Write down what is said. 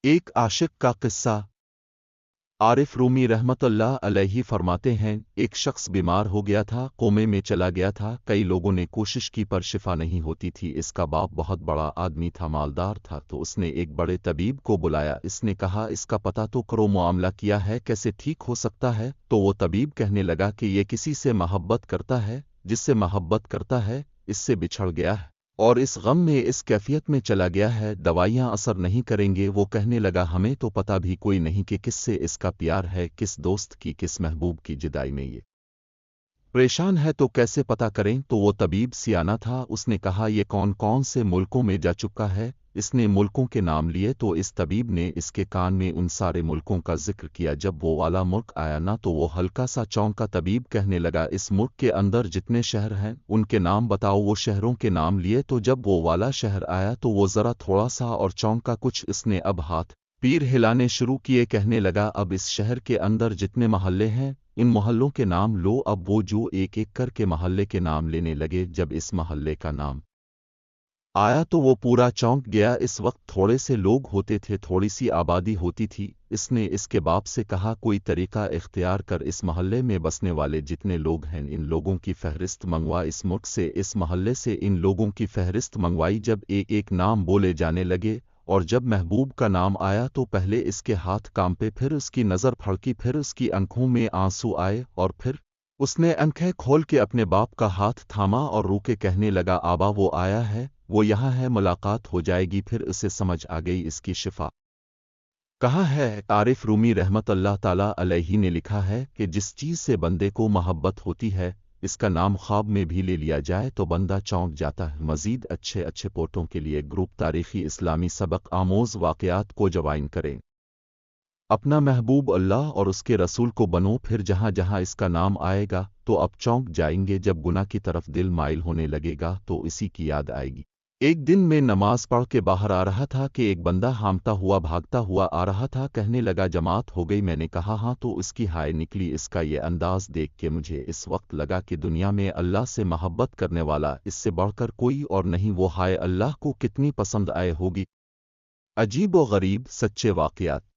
ایک عاشق کا قصہ۔ عارف رومی رحمتullah علیہ فرماتے ہیں، ایک شخص بیمار ہو گیا تھا، کومے میں چلا گیا تھا، کئی لوگوں نے کوشش کی پر شفا نہیں ہوتی تھی۔ اس کا باپ بہت بڑا آدمی تھا، مالدار تھا، تو اس نے ایک بڑے طبیب کو بلایا۔ اس نے کہا، اس کا پتہ تو کرو، معاملہ کیا ہے، کیسے ٹھیک ہو سکتا ہے؟ تو وہ طبیب کہنے لگا کہ یہ کسی سے محبت کرتا ہے، جس سے محبت کرتا ہے اس سے بچھڑ گیا ہے اور اس غم میں اس کیفیت میں چلا گیا ہے، دوائیاں اثر نہیں کریں گے۔ وہ کہنے لگا، ہمیں تو پتہ بھی کوئی نہیں کہ کس سے اس کا پیار ہے، کس دوست کی، کس محبوب کی جدائی میں یہ پریشان ہے، تو کیسے پتہ کریں؟ تو وہ طبیب سیانا تھا، اس نے کہا، یہ کون کون سے ملکوں میں جا چکا ہے؟ اس نے ملکوں کے نام لیے، تو اس طبیب نے اس کے کان میں ان سارے ملکوں کا ذکر کیا۔ جب وہ والا ملک آیا نا، تو وہ ہلکا سا چونکا۔ طبیب کہنے لگا، اس ملک کے اندر جتنے شہر ہیں ان کے نام بتاؤ۔ وہ شہروں کے نام لیے، تو جب وہ والا شہر آیا تو وہ ذرا تھوڑا سا اور چونکا کچھ۔ اس نے اب ہاتھ پیر ہلانے شروع کیے، کہنے لگا، اب اس شہر کے اندر جتنے محلے ہیں ان محلوں کے نام لو۔ اب وہ جو ایک ایک کر کے محلے کے نام لینے لگے، جب اس محلے کا نام آیا تو وہ پورا چونک گیا۔ اس وقت تھوڑے سے لوگ ہوتے تھے، تھوڑی سی آبادی ہوتی تھی۔ اس نے اس کے باپ سے کہا، کوئی طریقہ اختیار کر، اس محلے میں بسنے والے جتنے لوگ ہیں ان لوگوں کی فہرست منگوا۔ اس ملک سے، اس محلے سے ان لوگوں کی فہرست منگوائی۔ جب ایک ایک نام بولے جانے لگے اور جب محبوب کا نام آیا تو پہلے اس کے ہاتھ کانپے، پھر اس کی نظر پھڑکی، پھر اس کی آنکھوں میں آنسو آئے اور پھر اس نے آنکھیں کھول کے اپنے باپ کا ہاتھ تھاما اور رو کے کہنے لگا، آبا وہ آیا ہے، وہ یہاں ہے، ملاقات ہو جائے گی۔ پھر اسے سمجھ آ گئی اس کی شفا کہاں ہے۔ عارف رومی رحمت اللہ تعالی علیہ نے لکھا ہے کہ جس چیز سے بندے کو محبت ہوتی ہے اس کا نام خواب میں بھی لے لیا جائے تو بندہ چونک جاتا ہے۔ مزید اچھے اچھے پوٹوں کے لیے گروپ تاریخی اسلامی سبق آموز واقعات کو جوائن کریں۔ اپنا محبوب اللہ اور اس کے رسول کو بنو، پھر جہاں جہاں اس کا نام آئے گا تو اب چونک جائیں گے۔ جب گناہ کی طرف دل مائل ہونے لگے گا تو اسی کی یاد آئے گی۔ ایک دن میں نماز پڑھ کے باہر آ رہا تھا کہ ایک بندہ ہامتا ہوا بھاگتا ہوا آ رہا تھا، کہنے لگا، جماعت ہو گئی؟ میں نے کہا، ہاں۔ تو اس کی ہائے نکلی۔ اس کا یہ انداز دیکھ کے مجھے اس وقت لگا کہ دنیا میں اللہ سے محبت کرنے والا اس سے بڑھ کر کوئی اور نہیں۔ وہ ہائے اللہ کو کتنی پسند آئے ہوگی۔ عجیب و غریب سچے واقعات۔